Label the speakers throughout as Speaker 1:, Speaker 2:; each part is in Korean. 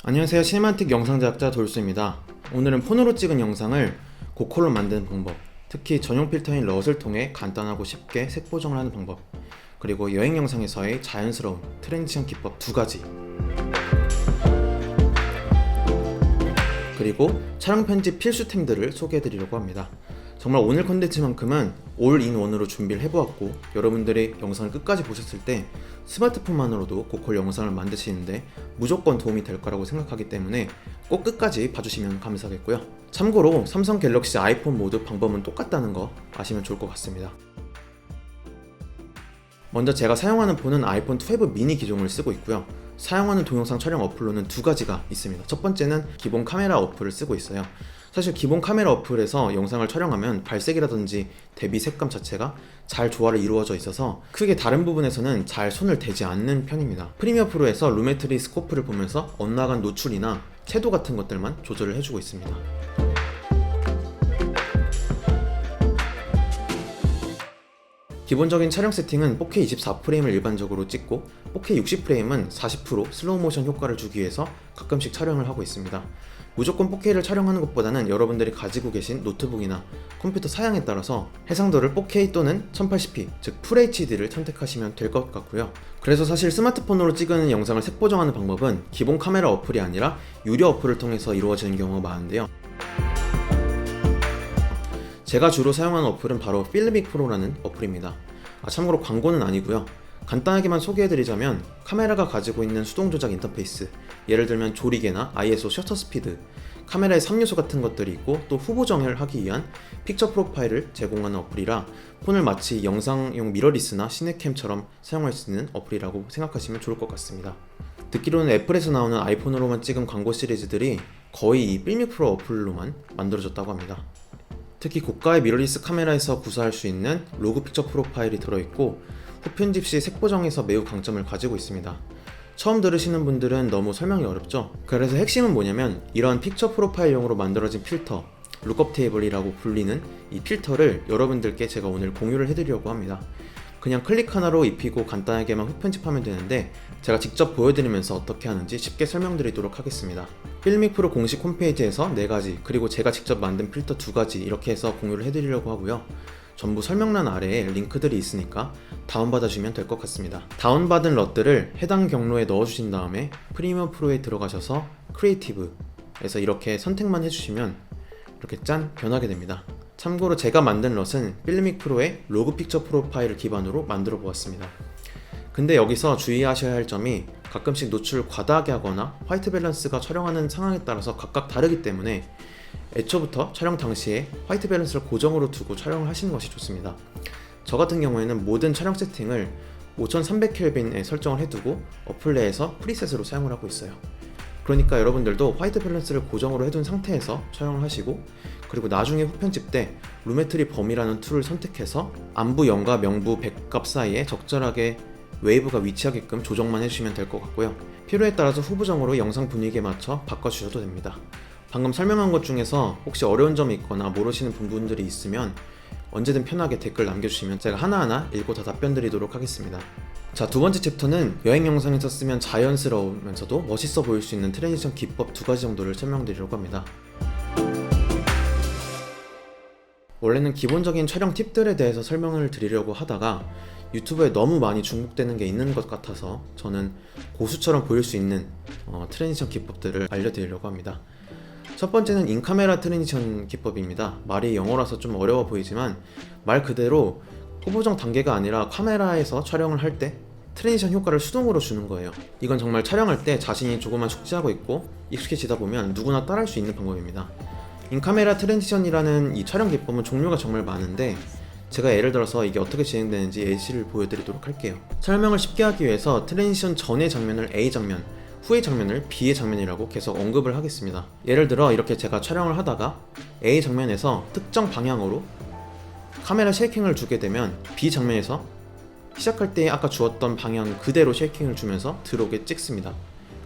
Speaker 1: 안녕하세요. 시네마틱 영상제작자 돌수입니다. 오늘은 폰으로 찍은 영상을 고퀄로 만드는 방법, 특히 전용 필터인 럿을 통해 간단하고 쉽게 색 보정을 하는 방법, 그리고 여행 영상에서의 자연스러운 트랜지션 기법 두 가지, 그리고 촬영 편집 필수템들을 소개해드리려고 합니다. 정말 오늘 컨텐츠만큼은 올인원으로 준비를 해보았고, 여러분들이 영상을 끝까지 보셨을 때 스마트폰만으로도 고퀄 영상을 만드시는데 무조건 도움이 될 거라고 생각하기 때문에 꼭 끝까지 봐주시면 감사하겠고요. 참고로 삼성 갤럭시 아이폰 모두 방법은 똑같다는 거 아시면 좋을 것 같습니다. 먼저 제가 사용하는 폰은 아이폰 12 미니 기종을 쓰고 있고요. 사용하는 동영상 촬영 어플로는 두 가지가 있습니다. 첫 번째는 기본 카메라 어플을 쓰고 있어요. 사실 기본 카메라 어플에서 영상을 촬영하면 발색이라든지 대비 색감 자체가 잘 조화를 이루어져 있어서 크게 다른 부분에서는 잘 손을 대지 않는 편입니다. 프리미어 프로에서 루메트리 스코프를 보면서 엇나간 노출이나 채도 같은 것들만 조절을 해주고 있습니다. 기본적인 촬영 세팅은 4K 24프레임을 일반적으로 찍고 4K 60프레임은 40% 슬로우 모션 효과를 주기 위해서 가끔씩 촬영을 하고 있습니다. 무조건 4K를 촬영하는 것보다는 여러분들이 가지고 계신 노트북이나 컴퓨터 사양에 따라서 해상도를 4K 또는 1080p, 즉 FHD를 선택하시면 될 것 같고요. 그래서 사실 스마트폰으로 찍은 영상을 색 보정하는 방법은 기본 카메라 어플이 아니라 유료 어플을 통해서 이루어지는 경우가 많은데요. 제가 주로 사용하는 어플은 바로 필미c 프로라는 어플입니다. 참고로 광고는 아니고요. 간단하게만 소개해드리자면 카메라가 가지고 있는 수동 조작 인터페이스, 예를 들면 조리개나 ISO 셔터 스피드, 카메라의 3요소 같은 것들이 있고 또 후보 정렬을 하기 위한 픽처 프로파일을 제공하는 어플이라 폰을 마치 영상용 미러리스나 시네캠처럼 사용할 수 있는 어플이라고 생각하시면 좋을 것 같습니다. 듣기로는 애플에서 나오는 아이폰으로만 찍은 광고 시리즈들이 거의 이 필미c 프로 어플로만 만들어졌다고 합니다. 특히 고가의 미러리스 카메라에서 구사할 수 있는 로그 픽처 프로파일이 들어있고 후편집 시 색 보정에서 매우 강점을 가지고 있습니다. 처음 들으시는 분들은 너무 설명이 어렵죠? 그래서 핵심은 뭐냐면 이런 픽처 프로파일용으로 만들어진 필터, 룩업 테이블이라고 불리는 이 필터를 여러분들께 제가 오늘 공유를 해드리려고 합니다. 그냥 클릭 하나로 입히고 간단하게만 후편집하면 되는데 제가 직접 보여드리면서 어떻게 하는지 쉽게 설명드리도록 하겠습니다. 필미c 프로 공식 홈페이지에서 4가지, 그리고 제가 직접 만든 필터 2가지 이렇게 해서 공유를 해드리려고 하고요. 전부 설명란 아래에 링크들이 있으니까 다운받아주시면 될 것 같습니다. 다운받은 럿들을 해당 경로에 넣어주신 다음에 프리미어 프로에 들어가셔서 크리에이티브에서 이렇게 선택만 해주시면 이렇게 짠! 변하게 됩니다. 참고로 제가 만든 럿은 필미c 프로의 로그 픽처 프로파일을 기반으로 만들어 보았습니다. 근데 여기서 주의하셔야 할 점이 가끔씩 노출을 과다하게 하거나 화이트 밸런스가 촬영하는 상황에 따라서 각각 다르기 때문에 애초부터 촬영 당시에 화이트 밸런스를 고정으로 두고 촬영을 하시는 것이 좋습니다. 저 같은 경우에는 모든 촬영 세팅을 5300켈빈에 설정을 해두고 어플 내에서 프리셋으로 사용을 하고 있어요. 그러니까 여러분들도 화이트 밸런스를 고정으로 해둔 상태에서 촬영을 하시고, 그리고 나중에 후편집 때 루메트리 범위라는 툴을 선택해서 안부 0과 명부 100값 사이에 적절하게 웨이브가 위치하게끔 조정만 해주시면 될 것 같고요. 필요에 따라서 후보정으로 영상 분위기에 맞춰 바꿔주셔도 됩니다. 방금 설명한 것 중에서 혹시 어려운 점이 있거나 모르시는 부분들이 있으면 언제든 편하게 댓글 남겨주시면 제가 하나하나 읽고 다 답변 드리도록 하겠습니다. 자, 두 번째 챕터는 여행 영상에서 쓰면 자연스러우면서도 멋있어 보일 수 있는 트랜지션 기법 2가지 정도를 설명드리려고 합니다. 원래는 기본적인 촬영 팁들에 대해서 설명을 드리려고 하다가 유튜브에 너무 많이 중복되는 게 있는 것 같아서 저는 고수처럼 보일 수 있는 트랜지션 기법들을 알려드리려고 합니다. 첫 번째는 인카메라 트랜지션 기법입니다. 말이 영어라서 좀 어려워 보이지만 말 그대로 후보정 단계가 아니라 카메라에서 촬영을 할 때 트랜지션 효과를 수동으로 주는 거예요. 이건 정말 촬영할 때 자신이 조금만 숙지하고 있고 익숙해지다 보면 누구나 따라할 수 있는 방법입니다. 인카메라 트랜지션이라는 이 촬영 기법은 종류가 정말 많은데 제가 예를 들어서 이게 어떻게 진행되는지 예시를 보여드리도록 할게요. 설명을 쉽게 하기 위해서 트랜지션 전의 장면을 A 장면, 후의 장면을 B의 장면이라고 계속 언급을 하겠습니다. 예를 들어 이렇게 제가 촬영을 하다가 A 장면에서 특정 방향으로 카메라 쉐이킹을 주게 되면 B 장면에서 시작할 때 아까 주었던 방향 그대로 쉐이킹을 주면서 들어오게 찍습니다.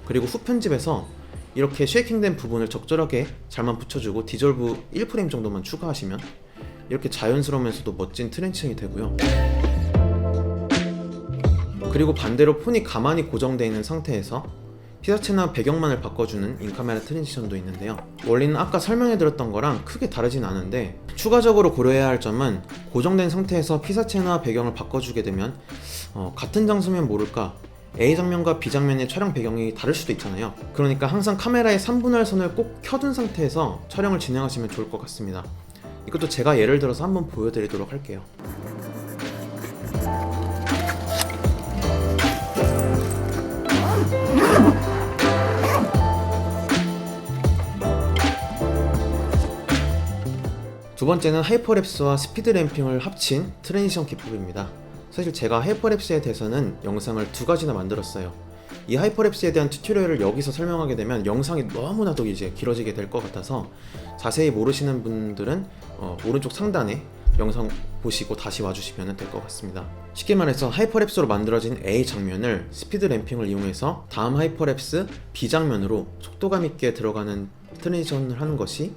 Speaker 1: 그리고 후 편집에서 이렇게 쉐이킹된 부분을 적절하게 잘만 붙여주고 디졸브 1프레임 정도만 추가하시면 이렇게 자연스러우면서도 멋진 트랜지션이 되고요. 그리고 반대로 폰이 가만히 고정되어 있는 상태에서 피사체나 배경만을 바꿔주는 인카메라 트랜지션도 있는데요. 원리는 아까 설명해드렸던 거랑 크게 다르진 않은데 추가적으로 고려해야 할 점은 고정된 상태에서 피사체나 배경을 바꿔주게 되면 같은 장소면 모를까 A 장면과 B 장면의 촬영 배경이 다를 수도 있잖아요. 그러니까 항상 카메라의 3분할 선을 꼭 켜둔 상태에서 촬영을 진행하시면 좋을 것 같습니다. 이것도 제가 예를 들어서 한번 보여드리도록 할게요. 두 번째는 하이퍼랩스와 스피드 램핑을 합친 트랜지션 기법입니다. 사실 제가 하이퍼랩스에 대해서는 영상을 두 가지나 만들었어요. 이 하이퍼랩스에 대한 튜토리얼을 여기서 설명하게 되면 영상이 너무나도 이제 길어지게 될 것 같아서 자세히 모르시는 분들은 오른쪽 상단에 영상 보시고 다시 와주시면 될 것 같습니다. 쉽게 말해서 하이퍼랩스로 만들어진 A 장면을 스피드 램핑을 이용해서 다음 하이퍼랩스 B 장면으로 속도감 있게 들어가는 트랜지션을 하는 것이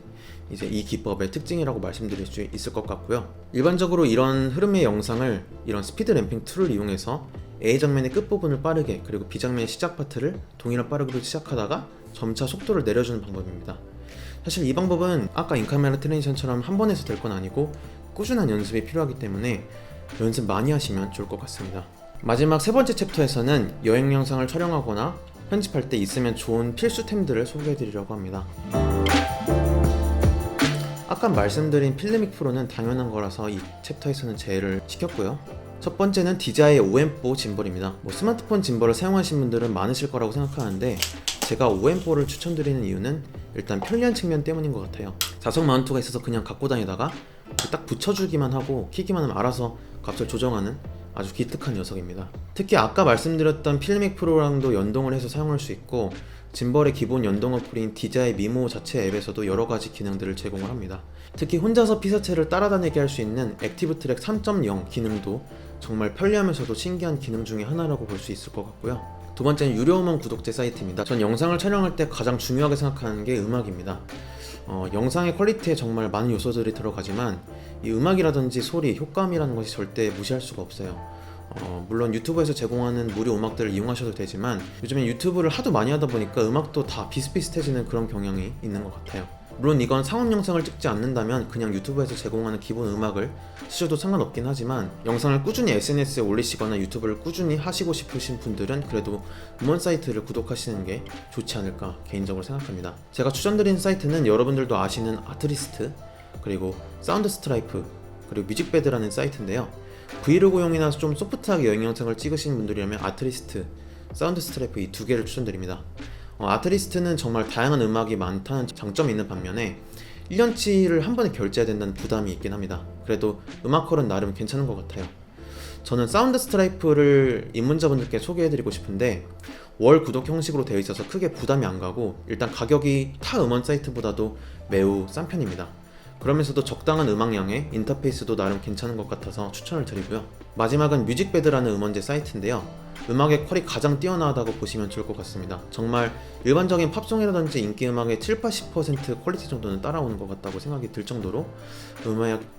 Speaker 1: 이제 이 기법의 특징이라고 말씀드릴 수 있을 것 같고요. 일반적으로 이런 흐름의 영상을 이런 스피드 램핑 툴을 이용해서 A 장면의 끝부분을 빠르게 그리고 B 장면의 시작 파트를 동일한 빠르게로 시작하다가 점차 속도를 내려주는 방법입니다. 사실 이 방법은 아까 인카메라 트랜지션처럼 한 번 해서 될 건 아니고 꾸준한 연습이 필요하기 때문에 연습 많이 하시면 좋을 것 같습니다. 마지막 세 번째 챕터에서는 여행 영상을 촬영하거나 편집할 때 있으면 좋은 필수템들을 소개해드리려고 합니다. 아까 말씀드린 필름믹 프로는 당연한 거라서 이 챕터에서는 제외를 시켰고요. 첫 번째는 DJI OM4 짐벌입니다. 스마트폰 짐벌을 사용하신 분들은 많으실 거라고 생각하는데 제가 OM4를 추천드리는 이유는 일단 편리한 측면 때문인 것 같아요. 자석 마운트가 있어서 그냥 갖고 다니다가 딱 붙여주기만 하고 키기만 하면 알아서 값을 조정하는 아주 기특한 녀석입니다. 특히 아까 말씀드렸던 필름믹 프로랑도 연동을 해서 사용할 수 있고 짐벌의 기본 연동 어플인 DJI 미모 자체 앱에서도 여러가지 기능들을 제공을 합니다. 특히 혼자서 피사체를 따라다니게 할 수 있는 액티브 트랙 3.0 기능도 정말 편리하면서도 신기한 기능 중에 하나라고 볼 수 있을 것 같고요. 두 번째는 유료음원 구독제 사이트입니다. 전 영상을 촬영할 때 가장 중요하게 생각하는 게 음악입니다. 영상의 퀄리티에 정말 많은 요소들이 들어가지만 이 음악이라든지 소리, 효과음이라는 것이 절대 무시할 수가 없어요. 물론 유튜브에서 제공하는 무료 음악들을 이용하셔도 되지만 요즘엔 유튜브를 하도 많이 하다 보니까 음악도 다 비슷비슷해지는 그런 경향이 있는 것 같아요. 물론 이건 상업 영상을 찍지 않는다면 그냥 유튜브에서 제공하는 기본 음악을 쓰셔도 상관없긴 하지만 영상을 꾸준히 SNS에 올리시거나 유튜브를 꾸준히 하시고 싶으신 분들은 그래도 음원 사이트를 구독하시는 게 좋지 않을까 개인적으로 생각합니다. 제가 추천드리는 사이트는 여러분들도 아시는 아트리스트, 그리고 사운드 스트라이프, 그리고 뮤직베드라는 사이트인데요. 브이로그용이나 좀 소프트하게 여행 영상을 찍으시는 분들이라면 아트리스트, 사운드 스트라이프 이 두 개를 추천드립니다. 아트리스트는 정말 다양한 음악이 많다는 장점이 있는 반면에 1년치를 한 번에 결제해야 된다는 부담이 있긴 합니다. 그래도 음악컬은 나름 괜찮은 것 같아요. 저는 사운드 스트라이프를 입문자분들께 소개해드리고 싶은데 월 구독 형식으로 되어 있어서 크게 부담이 안 가고 일단 가격이 타 음원 사이트보다도 매우 싼 편입니다. 그러면서도 적당한 음악량에 인터페이스도 나름 괜찮은 것 같아서 추천을 드리고요. 마지막은 뮤직베드라는 음원제 사이트인데요. 음악의 퀄이 가장 뛰어나다고 보시면 좋을 것 같습니다. 정말 일반적인 팝송이라든지 인기 음악의 7-80% 퀄리티 정도는 따라오는 것 같다고 생각이 들 정도로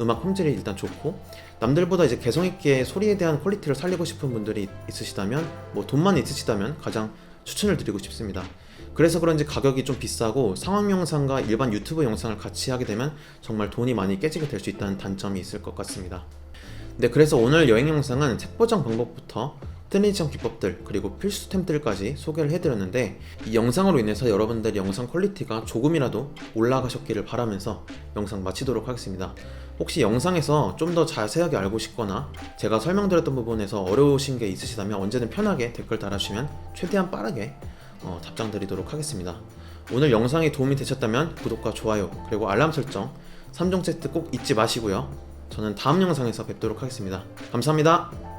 Speaker 1: 음악 품질이 일단 좋고 남들보다 이제 개성있게 소리에 대한 퀄리티를 살리고 싶은 분들이 있으시다면 돈만 있으시다면 가장 추천을 드리고 싶습니다. 그래서 그런지 가격이 좀 비싸고 상황 영상과 일반 유튜브 영상을 같이 하게 되면 정말 돈이 많이 깨지게 될 수 있다는 단점이 있을 것 같습니다. 네, 그래서 오늘 여행 영상은 색보정 방법부터 트랜지션 기법들 그리고 필수템들까지 소개를 해드렸는데 이 영상으로 인해서 여러분들의 영상 퀄리티가 조금이라도 올라가셨기를 바라면서 영상 마치도록 하겠습니다. 혹시 영상에서 좀 더 자세하게 알고 싶거나 제가 설명드렸던 부분에서 어려우신 게 있으시다면 언제든 편하게 댓글 달아주시면 최대한 빠르게 답장 드리도록 하겠습니다. 오늘 영상이 도움이 되셨다면 구독과 좋아요 그리고 알람 설정 3종 세트 꼭 잊지 마시고요. 저는 다음 영상에서 뵙도록 하겠습니다. 감사합니다.